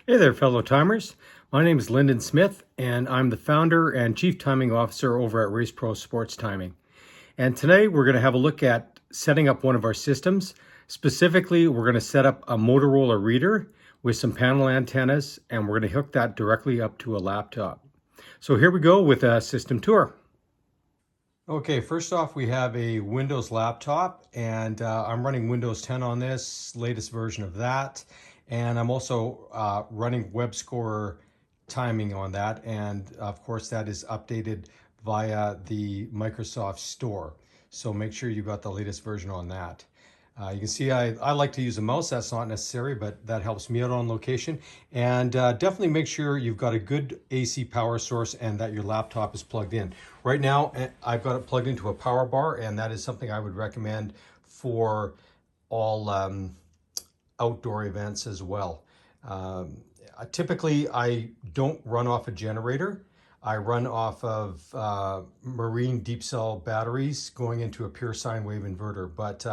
Hey there, fellow timers. My name is Lyndon Smith, and I'm the founder and chief timing officer over at Race Pro Sports Timing. And today we're going to have a look at setting up one of our systems. Specifically, we're going to set up a Motorola reader with some panel antennas, and we're going to hook that directly up to a laptop. So here we go with a system tour. Okay, first off, we have a Windows laptop, and I'm running Windows 10 on this, latest version of that. And I'm also running Webscorer timing on that. And of course, that is updated via the Microsoft Store. So make sure you got the latest version on that. You can see I like to use a mouse. That's not necessary, but that helps me out on location. And definitely make sure you've got a good AC power source and that your laptop is plugged in. Right now, I've got it plugged into a power bar, and that is something I would recommend for all outdoor events as well. Typically, I don't run off a generator. I run off of marine deep cell batteries going into a pure sine wave inverter. But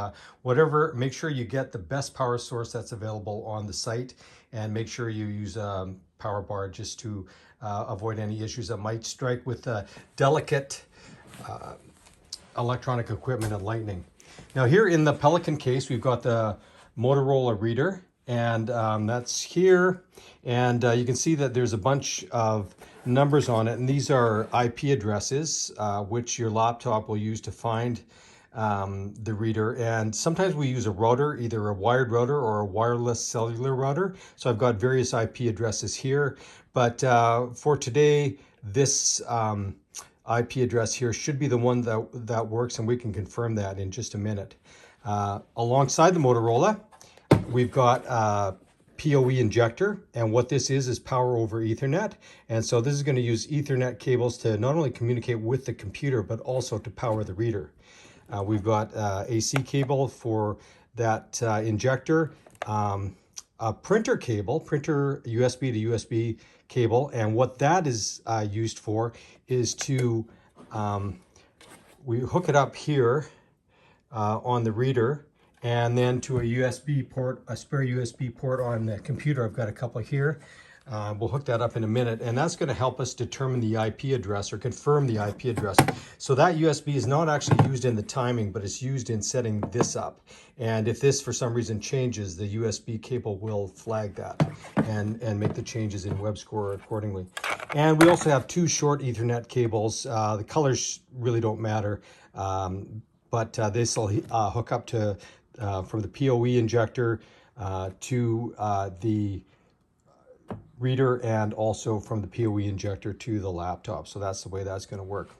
whatever, make sure you get the best power source that's available on the site, and make sure you use a power bar just to avoid any issues that might strike with delicate electronic equipment and lightning. Now here in the Pelican case, we've got the Motorola reader, and that's here. And you can see that there's a bunch of numbers on it, and these are IP addresses which your laptop will use to find the reader. And sometimes we use a router, either a wired router or a wireless cellular router. So I've got various IP addresses here, but for today, this IP address here should be the one that works, and we can confirm that in just a minute. Alongside the Motorola, we've got PoE injector, and what this is power over Ethernet. And so this is going to use Ethernet cables to not only communicate with the computer, but also to power the reader. We've got AC cable for that injector, a printer cable, printer USB to USB cable, and what that is used for is to, we hook it up here on the reader, and then to a USB port, a spare USB port on the computer. I've got a couple here. We'll hook that up in a minute, and that's going to help us determine the IP address or confirm the IP address. So that USB is not actually used in the timing, but it's used in setting this up. And if this for some reason changes, the USB cable will flag that and make the changes in Webscorer accordingly. And we also have two short Ethernet cables. The colors really don't matter, but this will hook up to from the PoE injector to the reader, and also from the PoE injector to the laptop. So that's the way that's going to work.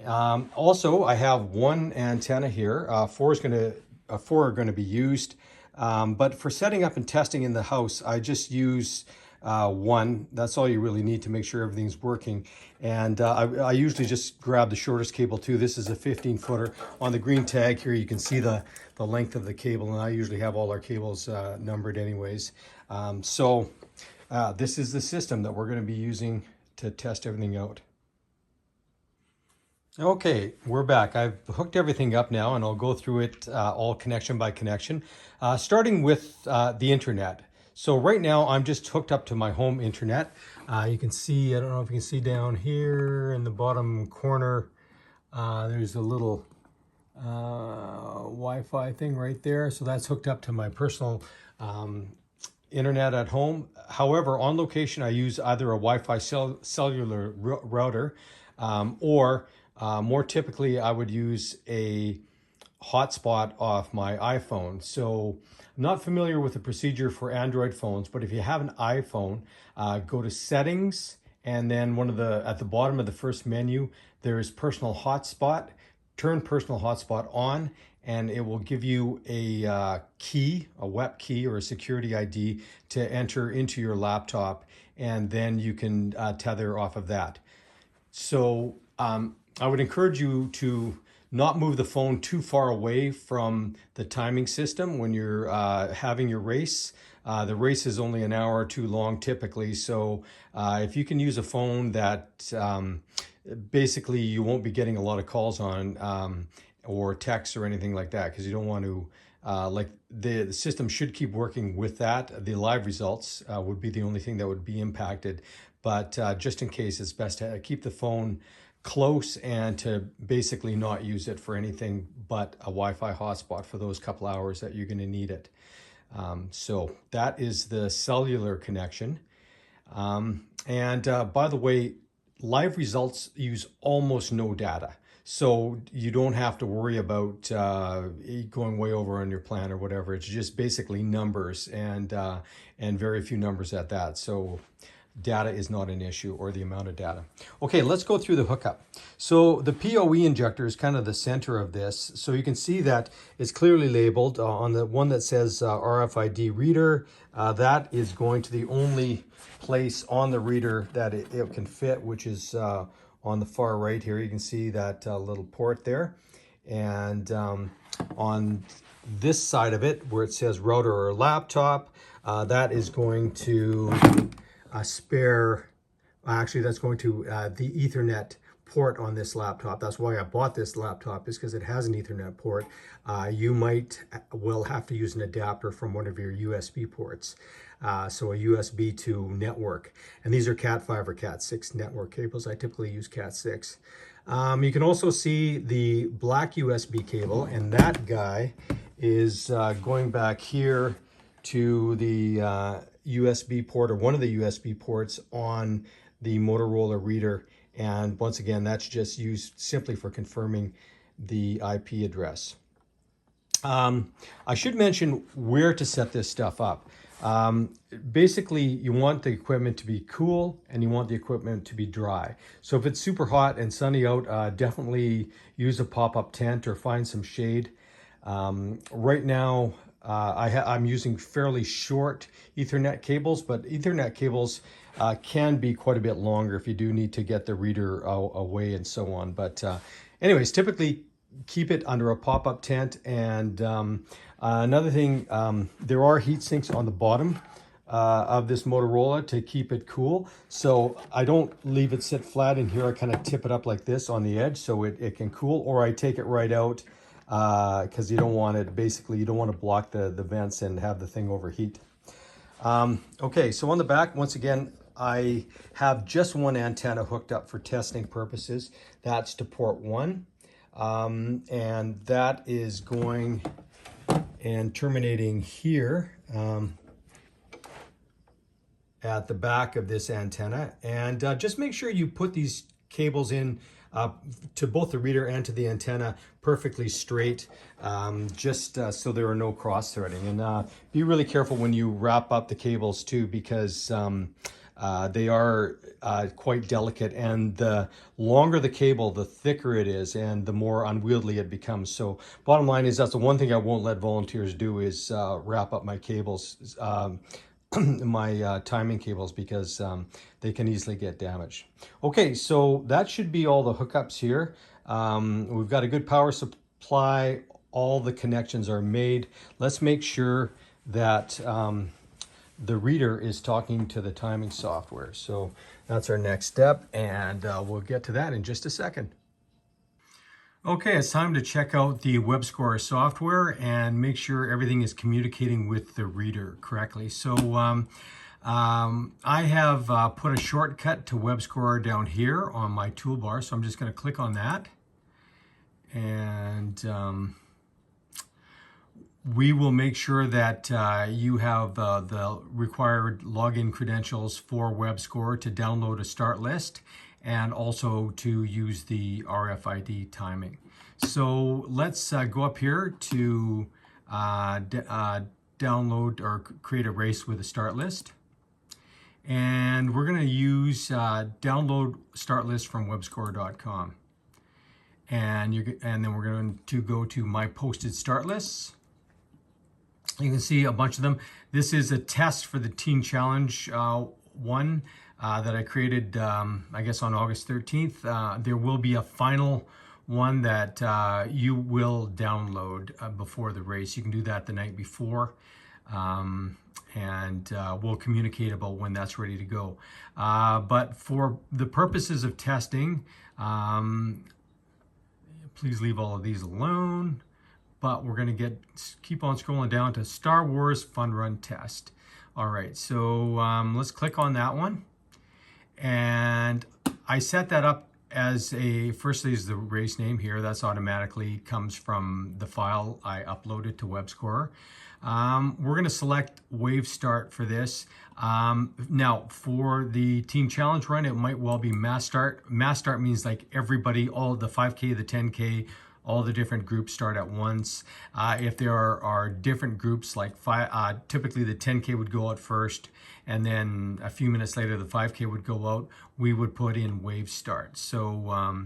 Also, I have one antenna here. Four are going to be used, but for setting up and testing in the house, I just use one. That's all you really need to make sure everything's working. And I usually just grab the shortest cable too. This is a 15-footer. On the green tag here, you can see the length of the cable, and I usually have all our cables numbered anyways. This is the system that we're going to be using to test everything out. Okay, we're back. I've hooked everything up now, and I'll go through it all connection by connection, starting with the internet. So right now I'm just hooked up to my home internet. You can see, I don't know if you can see down here in the bottom corner, there's a little Wi-Fi thing right there. So that's hooked up to my personal internet at home. However, on location, I use either a Wi-Fi cellular router, or more typically, I would use a hotspot off my iPhone. So I'm not familiar with the procedure for Android phones, but if you have an iPhone, go to settings, and then at the bottom of the first menu, there's personal hotspot. Turn personal hotspot on, and it will give you a key, a WEP key or a security ID to enter into your laptop, and then you can tether off of that. So I would encourage you to not move the phone too far away from the timing system when you're having your race. The race is only an hour or two long typically, so if you can use a phone that basically you won't be getting a lot of calls on, or texts or anything like that, because you don't want to like the system should keep working with that. The live results would be the only thing that would be impacted. But just in case, it's best to keep the phone close and to basically not use it for anything but a Wi-Fi hotspot for those couple hours that you're going to need it. So that is the cellular connection. And by the way, live results use almost no data. So you don't have to worry about going way over on your plan or whatever. It's just basically numbers and very few numbers at that. So data is not an issue, or the amount of data. Okay, let's go through the hookup. So the PoE injector is kind of the center of this. So you can see that it's clearly labeled on the one that says RFID reader. That is going to the only place on the reader that it can fit, which is on the far right here. You can see that little port there. And on this side of it, where it says router or laptop, that is going to that's going to the Ethernet port on this laptop. That's why I bought this laptop, is because it has an Ethernet port. You will have to use an adapter from one of your USB ports. So a USB to network. And these are Cat 5 or Cat 6 network cables. I typically use Cat 6. You can also see the black USB cable, and that guy is going back here to the USB port, or one of the USB ports on the Motorola reader. And once again, that's just used simply for confirming the IP address. I should mention where to set this stuff up. Basically, you want the equipment to be cool and you want the equipment to be dry. So if it's super hot and sunny out, definitely use a pop-up tent or find some shade. Right now, I'm using fairly short Ethernet cables, but Ethernet cables can be quite a bit longer if you do need to get the reader away and so on. But anyways, typically keep it under a pop-up tent. And another thing, there are heat sinks on the bottom of this Motorola to keep it cool. So I don't leave it sit flat in here. I kind of tip it up like this on the edge so it can cool, or I take it right out because you don't want it, basically you don't want to block the vents and have the thing overheat. Okay, so on the back, once again, I have just one antenna hooked up for testing purposes. That's to port 1. And that is going and terminating here at the back of this antenna. And just make sure you put these cables in to both the reader and to the antenna perfectly straight, just so there are no cross-threading. And be really careful when you wrap up the cables too, because they are quite delicate, and the longer the cable, the thicker it is and the more unwieldy it becomes. So bottom line is, that's the one thing I won't let volunteers do, is wrap up my cables, my timing cables, because they can easily get damaged. Okay, so that should be all the hookups here. We've got a good power supply. All the connections are made. Let's make sure that the reader is talking to the timing software. So that's our next step, and we'll get to that in just a second. Okay, it's time to check out the Webscorer software and make sure everything is communicating with the reader correctly. So I have put a shortcut to Webscorer down here on my toolbar, so I'm just going to click on that. And we will make sure that you have the required login credentials for Webscorer to download a start list, and also to use the RFID timing. So let's go up here to download or create a race with a start list. And we're going to use download start list from webscorer.com. And then we're going to go to my posted start lists. You can see a bunch of them. This is a test for the Teen Challenge one that I created, I guess, on August 13th. There will be a final one that you will download before the race. You can do that the night before, and we'll communicate about when that's ready to go. But for the purposes of testing, please leave all of these alone. but we're going to keep on scrolling down to Star Wars Fun Run Test. All right, so let's click on that one. And I set that up as firstly is the race name here. That's automatically comes from the file I uploaded to Webscorer. We're going to select Wave Start for this. Now, for the Team Challenge run, it might well be Mass Start. Mass Start means like everybody, all the 5K, the 10K, all the different groups start at once. If there are different groups, like typically the 10K would go out first, and then a few minutes later the 5K would go out, we would put in Wave Start. So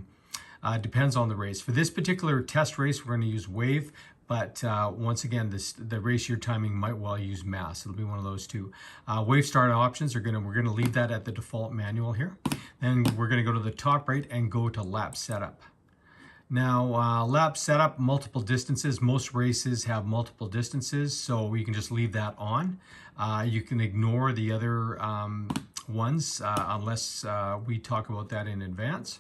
it depends on the race. For this particular test race, we're going to use Wave, but once again, the race year timing might well use Mass. It'll be one of those two. Wave Start options we're going to leave that at the default manual here. Then we're going to go to the top right and go to Lap Setup. Now, lap setup, multiple distances. Most races have multiple distances, so you can just leave that on. You can ignore the other ones unless we talk about that in advance.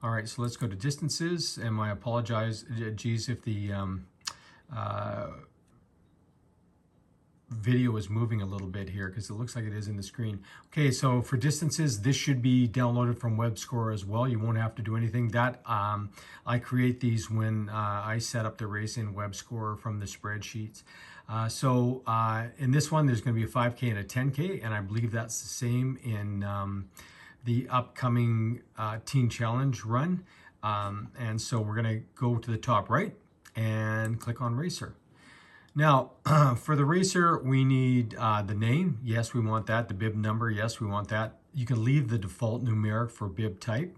All right, so let's go to distances, and I apologize, geez, if the video is moving a little bit here because it looks like it is in the screen. Okay, so for distances, this should be downloaded from Webscorer as well. You won't have to do anything. That I create these when I set up the race in Webscorer from the spreadsheets. So in this one, there's going to be a 5K and a 10K, and I believe that's the same in the upcoming Teen Challenge run. And so we're going to go to the top right and click on Racer. Now, for the racer, we need the name. Yes, we want that. The bib number. Yes, we want that. You can leave the default numeric for bib type.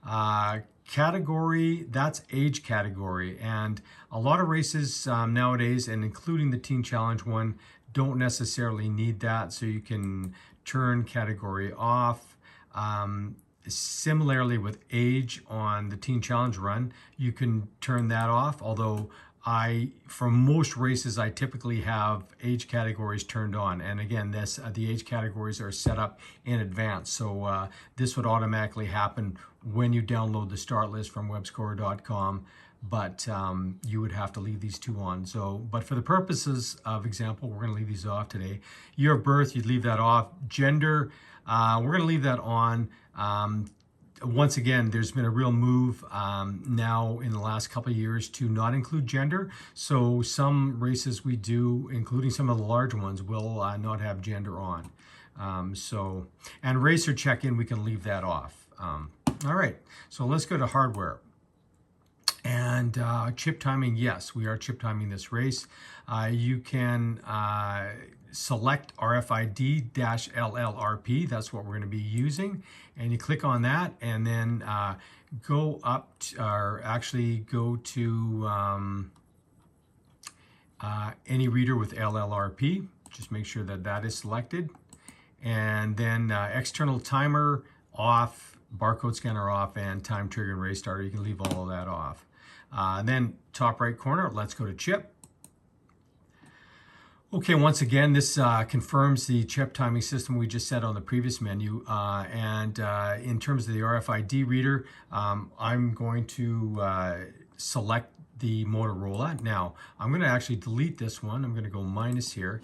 Category, that's age category. And a lot of races nowadays, and including the Teen Challenge one, don't necessarily need that. So you can turn category off. Similarly with age on the Teen Challenge run, you can turn that off, although for most races, I typically have age categories turned on. And again, the age categories are set up in advance. So this would automatically happen when you download the start list from webscorer.com, but you would have to leave these two on. So, but for the purposes of example, we're going to leave these off today. Year of birth, you'd leave that off. Gender, we're going to leave that on. Once again, there's been a real move now in the last couple of years to not include gender. So some races we do, including some of the large ones, will not have gender on. And racer check-in, we can leave that off. All right, so let's go to hardware. And chip timing, yes, we are chip timing this race. You can select RFID-LLRP, that's what we're going to be using, and you click on that, and then go up to, or actually go to any reader with LLRP. Just make sure that that is selected, and then external timer off, barcode scanner off, and time trigger and race starter. You can leave all of that off. Then top right corner, let's go to chip. Okay, once again, this confirms the chip timing system we just set on the previous menu. In terms of the RFID reader, I'm going to select the Motorola. Now, I'm going to actually delete this one. I'm going to go minus here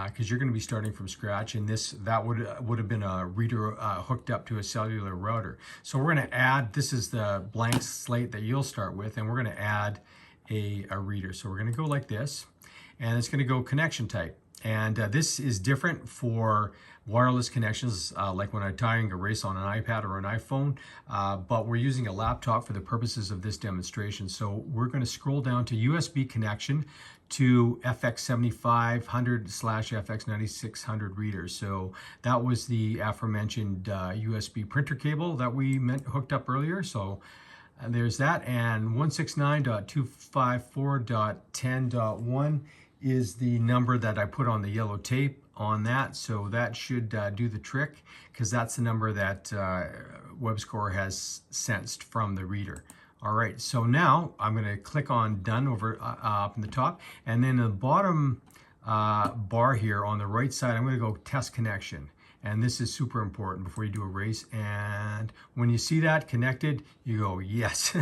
because you're going to be starting from scratch, and that would have been a reader hooked up to a cellular router. So we're going to add, this is the blank slate that you'll start with, and we're going to add a reader. So we're going to go like this. And it's going to go connection type. And this is different for wireless connections, like when I'm tying a race on an iPad or an iPhone, but we're using a laptop for the purposes of this demonstration. So we're going to scroll down to USB connection to FX7500/FX9600 readers. So that was the aforementioned USB printer cable that we hooked up earlier. So there's that, and 169.254.10.1 is the number that I put on the yellow tape on that. So that should do the trick, because that's the number that Webscorer has sensed from the reader. All right, so now I'm going to click on done over up in the top, and then the bottom bar here on the right side, I'm going to go test connection. And this is super important before you do a race. And when you see that connected, you go, yes,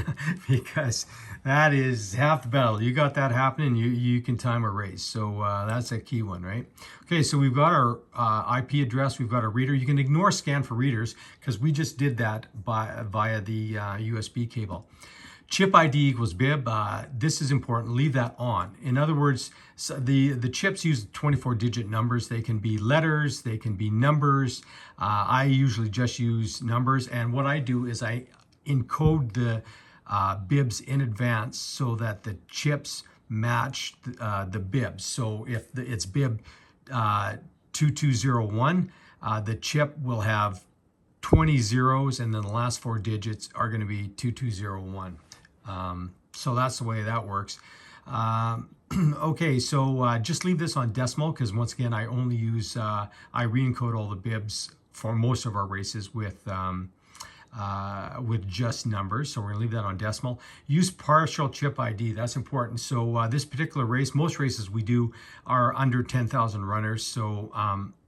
because that is half the battle. You got that happening, you can time a race. So that's a key one, right? Okay, so we've got our IP address, we've got a reader. You can ignore scan for readers because we just did that via the USB cable. Chip ID equals bib. This is important. Leave that on. In other words, so the chips use 24-digit numbers. They can be letters. They can be numbers. I usually just use numbers. And what I do is I encode the bibs in advance so that the chips match the bibs. So if it's bib 2201, the chip will have 20 zeros, and then the last 4 digits are going to be 2201. So that's the way that works. Okay, so just leave this on decimal because once again, I only use, I re-encode all the bibs for most of our races with just numbers. So we're gonna leave that on decimal. Use partial chip ID, that's important. So this particular race, most races we do are under 10,000 runners. So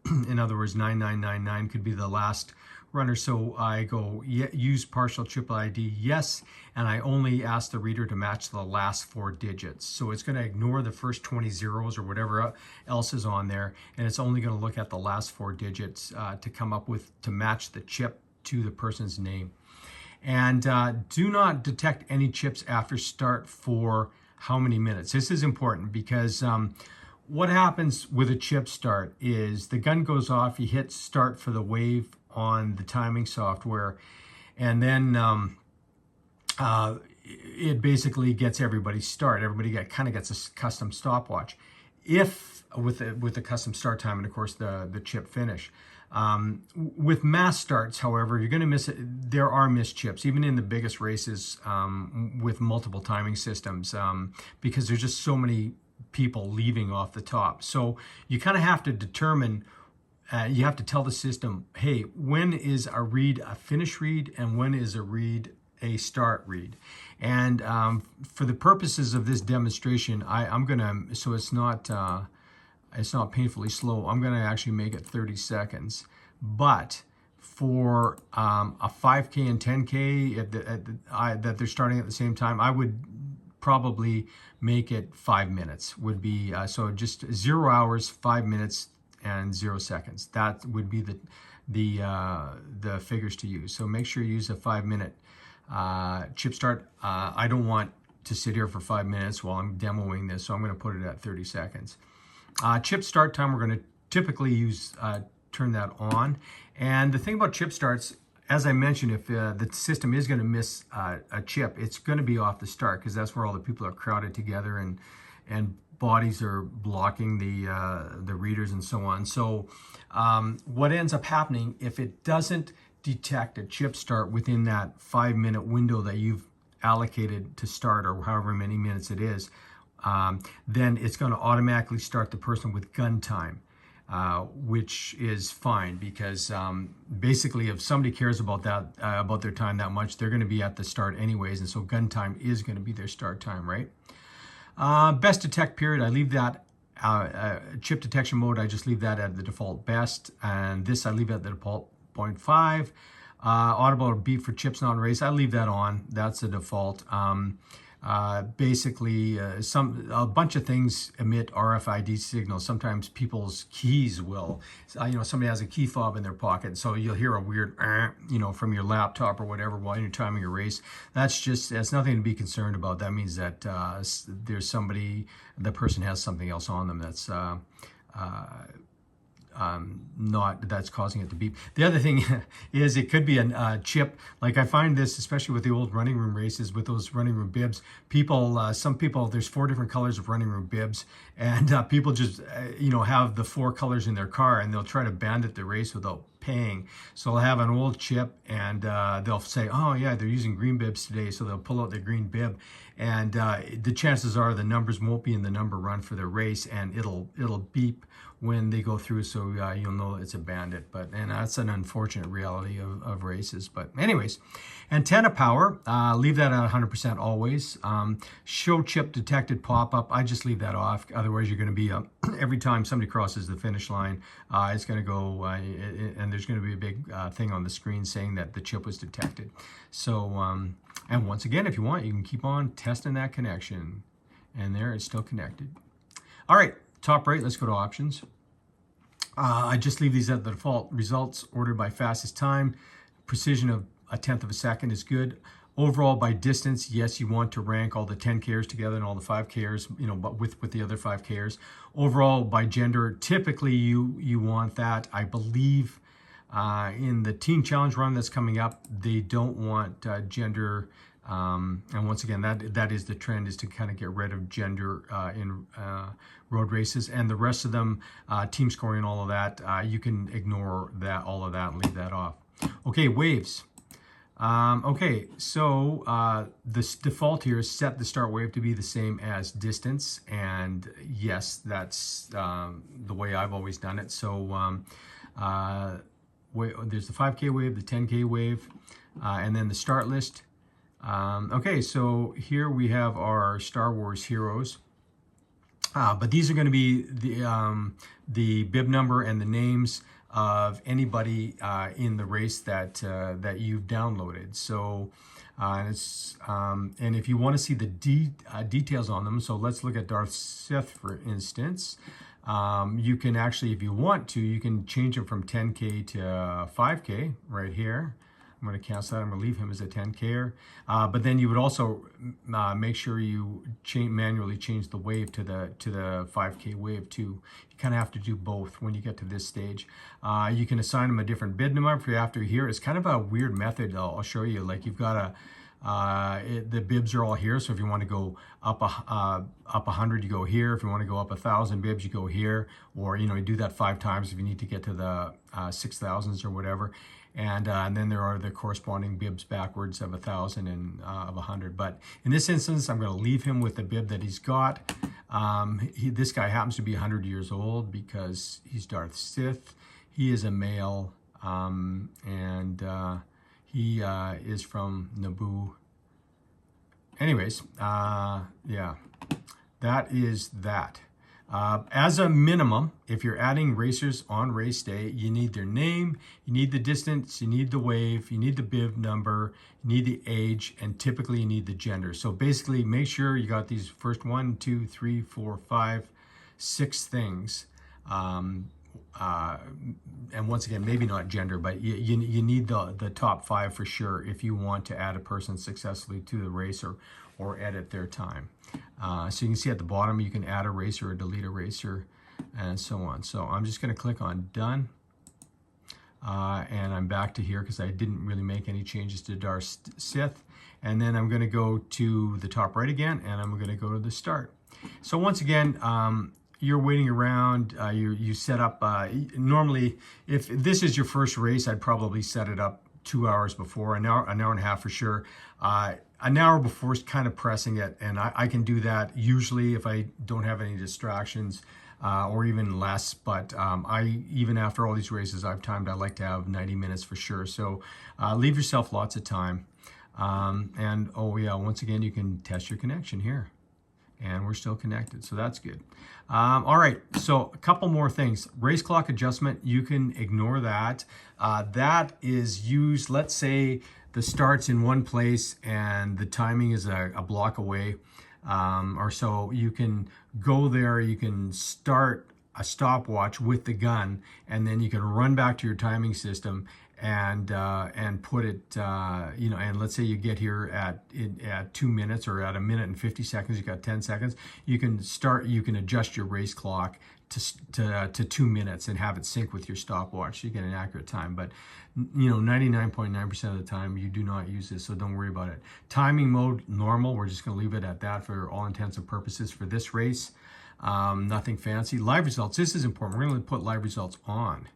in other words, 9999 could be the last runner. So I go, use partial chip ID, yes, and I only ask the reader to match the last 4 digits. So it's going to ignore the first 20 zeros or whatever else is on there, and it's only going to look at the last 4 digits to come up with, to match the chip to the person's name. And do not detect any chips after start for how many minutes. This is important because what happens with a chip start is the gun goes off, you hit start for the wave on the timing software, and then it basically gets everybody start. Everybody kind of gets a custom stopwatch. If with the custom start time and of course the chip finish. With mass starts, however, you're going to miss it. There are missed chips, even in the biggest races with multiple timing systems, because there's just so many people leaving off the top. So you kind of have to determine. You have to tell the system, hey, when is a read a finish read and when is a read a start read? And for the purposes of this demonstration, I'm gonna, so it's not painfully slow, I'm gonna actually make it 30 seconds. But for a 5K and 10K that they're starting at the same time, I would probably make it 5 minutes. Would be so just 0 hours, 5 minutes, and 0 seconds. That would be the figures to use. So make sure you use a 5-minute chip start. I don't want to sit here for 5 minutes while I'm demoing this, so I'm going to put it at 30 seconds. Chip start time, we're going to typically use turn that on. And the thing about chip starts, as I mentioned, if the system is going to miss a chip, it's going to be off the start because that's where all the people are crowded together and bodies are blocking the readers and so on. So what ends up happening if it doesn't detect a chip start within that 5-minute window that you've allocated to start, or however many minutes it is, then it's going to automatically start the person with gun time, which is fine because basically if somebody cares about that, about their time that much, they're going to be at the start anyways, and so gun time is going to be their start time, right? Best detect period, I leave that chip detection mode, I just leave that at the default best, and this I leave at the default 0.5. Audible beep for chips not race, I leave that on, that's the default. Basically, a bunch of things emit RFID signals. Sometimes people's keys will, somebody has a key fob in their pocket, so you'll hear a weird, from your laptop or whatever while you're timing a race. That's nothing to be concerned about. That means that there's somebody, the person has something else on them that's that's causing it to beep. The other thing is it could be a chip. Like I find this, especially with the old running room races, with those running room bibs, some people, there's 4 different colors of running room bibs, and people just, have the 4 colors in their car, and they'll try to bandit the race without paying. So they'll have an old chip, and they'll say, oh yeah, they're using green bibs today, so they'll pull out their green bib, and the chances are the numbers won't be in the number run for their race, and it'll beep when they go through, so you'll know it's a bandit. And that's an unfortunate reality of races. But anyways, antenna power, leave that at 100% always. Show chip detected pop-up, I just leave that off. Otherwise you're going to be every time somebody crosses the finish line, it's going to go and there's going to be a big thing on the screen saying that the chip was detected. So and once again, if you want, you can keep on testing that connection, and there it's still connected. All right, top right, let's go to options. I just leave these at the default. Results ordered by fastest time. Precision of 1/10 of a second is good. Overall by distance, yes, you want to rank all the 10Kers together and all the 5Kers, but with the other 5Kers. Overall by gender, typically you want that. I believe in the Teen Challenge run that's coming up, they don't want gender. And once again, that is the trend, is to kind of get rid of gender in road races, and the rest of them, team scoring, all of that, you can ignore that, all of that, and leave that off. Okay, waves. Okay, so this default here is set the start wave to be the same as distance, and yes, that's the way I've always done it. So there's the 5K wave, the 10K wave, and then the start list. Okay, so here we have our Star Wars heroes, but these are going to be the bib number and the names of anybody in the race that that you've downloaded. So and if you want to see the details on them, so let's look at Darth Sith, for instance. You can actually, if you want to, you can change them from 10K to 5K right here. I'm going to cancel that. I'm going to leave him as a 10Ker. But then you would also make sure you manually change the wave to the 5K wave too. You kind of have to do both when you get to this stage. You can assign them a different bid number if you have to here. It's kind of a weird method. I'll show you. Like you've got the bibs are all here. So if you want to go up 100, you go here. If you want to go up 1,000 bibs, you go here. Or you do that 5 times if you need to get to the 6,000s or whatever. And then there are the corresponding bibs backwards of 1,000 and of 100. But in this instance, I'm going to leave him with the bib that he's got. This guy happens to be 100 years old because he's Darth Sith. He is a male, and he is from Naboo. Anyways, yeah, that is that. As a minimum, if you're adding racers on race day, you need their name, you need the distance, you need the wave, you need the bib number, you need the age, and typically you need the gender. So basically make sure you got these first 1, 2, 3, 4, 5, 6 things. And once again, maybe not gender, but you need the top 5 for sure if you want to add a person successfully to the race or edit their time. So you can see at the bottom, you can add a racer or delete a racer and so on. So I'm just going to click on done. And I'm back to here because I didn't really make any changes to Darth Sith. And then I'm going to go to the top right again, and I'm going to go to the start. So once again, you're waiting around, you set up, normally if this is your first race, I'd probably set it up 2 hours before, an hour and a half for sure. An hour before is kind of pressing it, and I can do that usually if I don't have any distractions, or even less. But even after all these races I've timed, I like to have 90 minutes for sure. So leave yourself lots of time. And oh yeah, once again, you can test your connection here. And we're still connected, so that's good. All right, so a couple more things. Race clock adjustment, you can ignore that. That is used, let's say the start's in one place and the timing is a block away or so. You can go there, you can start a stopwatch with the gun, and then you can run back to your timing system and put it, and let's say you get here at 2 minutes or at 1 minute and 50 seconds, you got 10 seconds. You can adjust your race clock to 2 minutes and have it sync with your stopwatch. So you get an accurate time. But 99.9% of the time you do not use this, so don't worry about it. Timing mode normal. We're just going to leave it at that for all intents and purposes for this race. Nothing fancy. Live results. This is important. We're going to put live results on.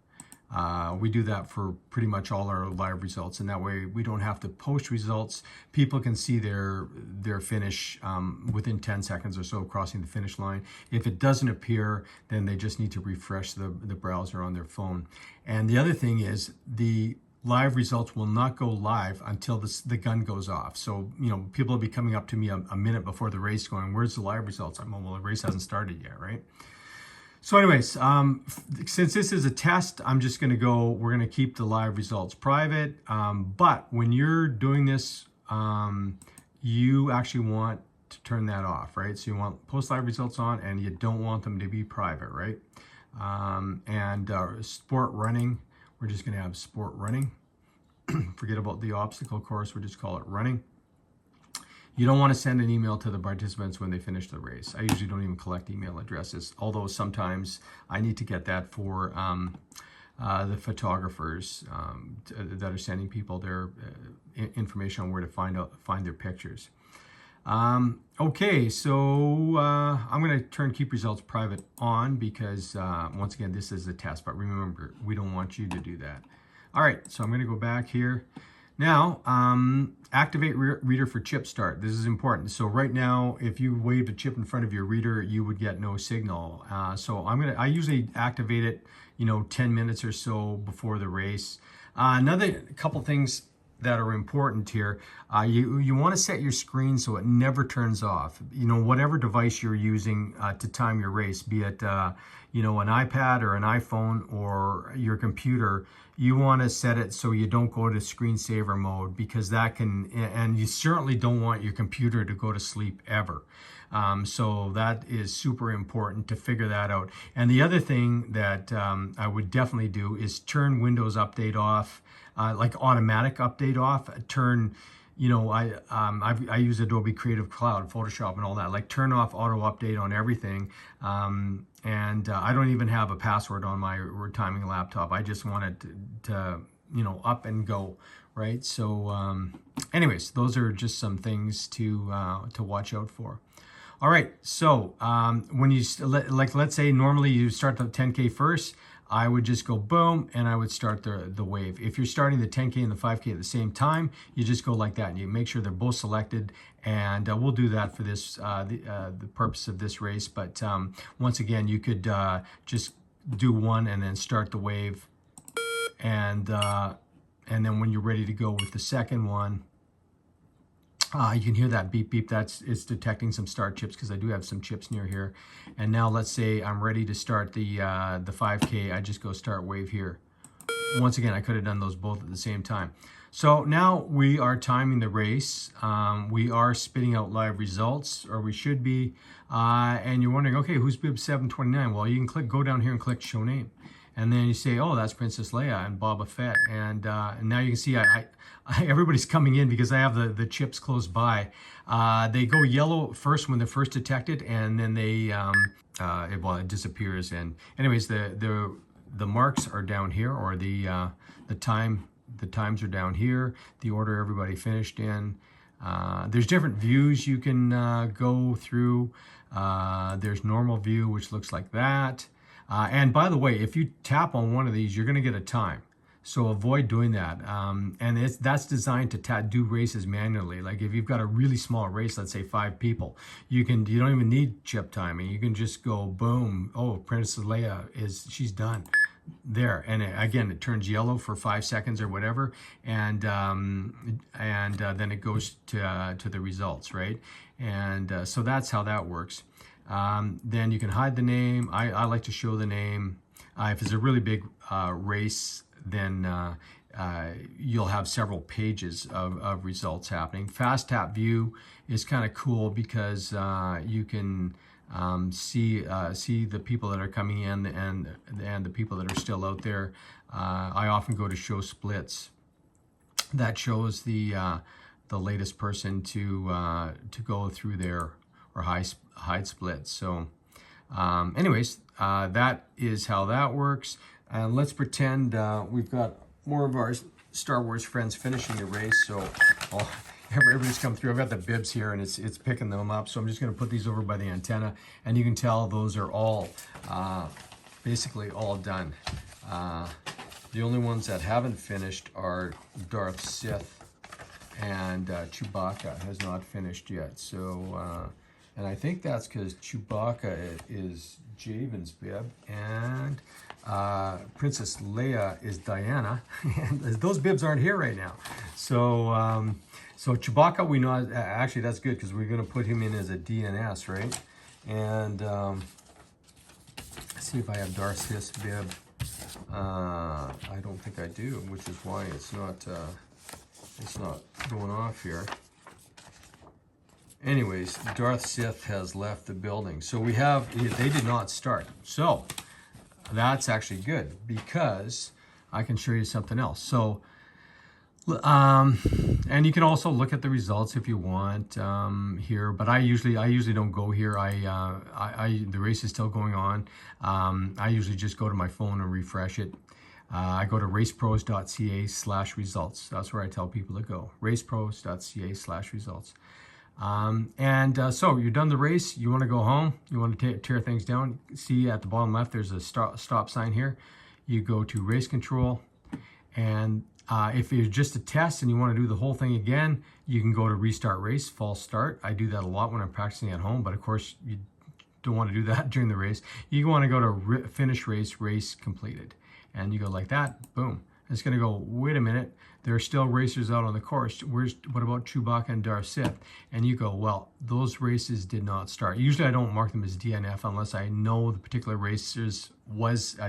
We do that for pretty much all our live results, and that way we don't have to post results. People can see their finish within 10 seconds or so crossing the finish line. If it doesn't appear, then they just need to refresh the browser on their phone. And the other thing is the live results will not go live until the gun goes off. So, you know, people will be coming up to me a minute before the race going, where's the live results? I'm, well, the race hasn't started yet, right? So anyways, since this is a test, I'm just going to go, we're going to keep the live results private. But when you're doing this, you actually want to turn that off, right? So you want post live results on, and you don't want them to be private, right? Sport running, we're just going to have sport running. Forget about the obstacle course, we'll just call it running. You don't want to send an email to the participants when they finish the race. I usually don't even collect email addresses, although sometimes I need to get that for the photographers that are sending people their information on where to find their pictures. Okay, so I'm going to turn keep results private on because once again, this is a test, but remember, we don't want you to do that. All right, so I'm going to go back here. Now, activate reader for chip start. This is important. So right now, if you waved a chip in front of your reader, you would get no signal. So I usually activate it, 10 minutes or so before the race. Another couple things that are important here. You want to set your screen so it never turns off. Whatever device you're using to time your race, be it an iPad or an iPhone or your computer, you want to set it so you don't go to screensaver mode, because that can, and you certainly don't want your computer to go to sleep ever. So that is super important to figure that out. And the other thing that I would definitely do is turn Windows Update off, like automatic update off. Turn, I use Adobe Creative Cloud, Photoshop and all that. Like turn off auto update on everything. And I don't even have a password on my timing laptop. I just want it to up and go, right? So anyways, those are just some things to watch out for. All right, so when you, let's say normally you start the 10K first, I would just go boom, and I would start the wave. If you're starting the 10K and the 5K at the same time, you just go like that, and you make sure they're both selected, and we'll do that for this, the purpose of this race. But once again, you could just do one and then start the wave, and then when you're ready to go with the second one, you can hear that beep beep. It's detecting some start chips, because I do have some chips near here. And now let's say I'm ready to start the 5K. I just go start wave here. Once again, I could have done those both at the same time. So now we are timing the race. We are spitting out live results, or we should be. And you're wondering, okay, who's bib 729? Well, you can go down here and click show name. And then you say, oh, that's Princess Leia and Boba Fett. And now you can see everybody's coming in because I have the chips close by. They go yellow first when they're first detected, and then they it disappears. And anyways, the marks are down here, or the times are down here. The order everybody finished in. There's different views you can go through. There's normal view, which looks like that. And by the way, if you tap on one of these, you're going to get a time. So avoid doing that. And that's designed to do races manually. Like if you've got a really small race, let's say 5 people, you don't even need chip timing. You can just go boom. Oh, Princess Leia she's done there. And again, it turns yellow for 5 seconds or whatever. And then it goes to the results, right? And so that's how that works. Then you can hide the name. I like to show the name. If it's a really big race, then you'll have several pages of results happening. Fast tap view is kind of cool because you can see the people that are coming in and the people that are still out there. I often go to show splits. That shows the latest person to go through there, or hide splits. So anyways, that is how that works. Let's pretend we've got more of our Star Wars friends finishing the race. So everybody's come through. I've got the bibs here, and it's picking them up. So I'm just going to put these over by the antenna, and you can tell those are all basically all done. The only ones that haven't finished are Darth Sith, and Chewbacca has not finished yet. So, and I think that's because Chewbacca is Javen's bib, and Princess Leia is Diana, and those bibs aren't here right now. So, so Chewbacca, we know, actually that's good because we're going to put him in as a DNS, right? And let's see if I have Darth Sith's bib. I don't think I do, which is why it's not going off here. Anyways, Darth Sith has left the building. So we have, they did not start. So that's actually good because I can show you something else. So, and you can also look at the results if you want here, but I usually don't go here. The race is still going on. I usually just go to my phone and refresh it. I go to racepros.ca/results. That's where I tell people to go. racepros.ca/results. So you're done the race. You want to go home. You want to tear things down. See at the bottom left, there's a stop sign here. You go to race control, and if it's just a test and you want to do the whole thing again, you can go to restart race, false start. I do that a lot when I'm practicing at home, but of course you don't want to do that during the race. You want to go to finish race, race completed. And you go like that, boom. It's going to go, wait a minute, there are still racers out on the course. What about Chewbacca and Darth Sith? And you go, well, those races did not start. Usually I don't mark them as DNF unless I know the particular racers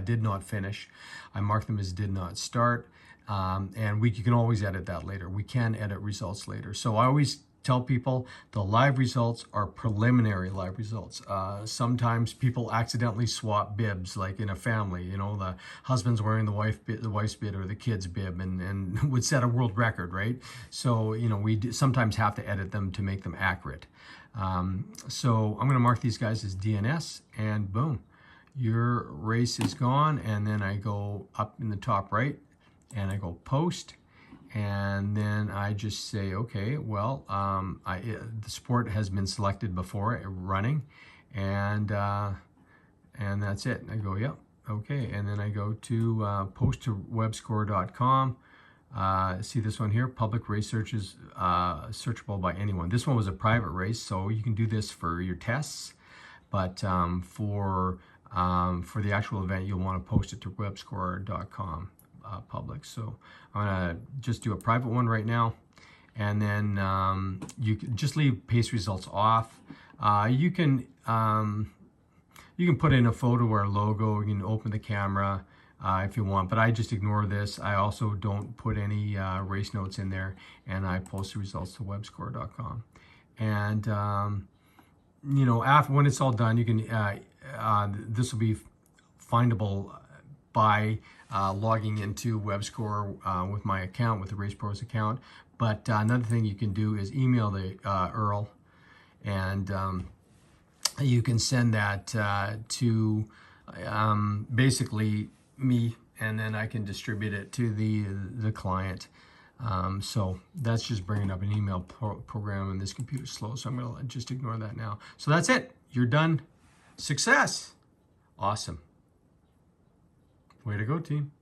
did not finish. I mark them as did not start. And you can always edit that later. We can edit results later. So I always tell people the live results are preliminary live results. Sometimes people accidentally swap bibs, like in a family, you know, the husband's wearing the wife's bib or the kid's bib and would set a world record, right? So, you know, we sometimes have to edit them to make them accurate. So I'm going to mark these guys as DNS, and boom, your race is gone. And then I go up in the top right and I go post. And then I just say, okay, well, the sport has been selected before running, and that's it. I go, yep, okay. And then I go to post to webscorer.com. See this one here, public race searches, searchable by anyone. This one was a private race, so you can do this for your tests, but for the actual event, you'll want to post it to webscorer.com. Public. So I'm gonna just do a private one right now, and then you can just leave paste results off. You can put in a photo or a logo. You can open the camera if you want, but I just ignore this. I also don't put any race notes in there, and I post the results to webscorer.com. And you know, when it's all done, you can this will be findable by logging into Webscorer with my account, with the Race Pros account. But another thing you can do is email the URL, and you can send that to basically me, and then I can distribute it to the client. So that's just bringing up an email program, and this computer's slow, so I'm going to just ignore that now. So that's it. You're done. Success. Awesome. Way to go, team.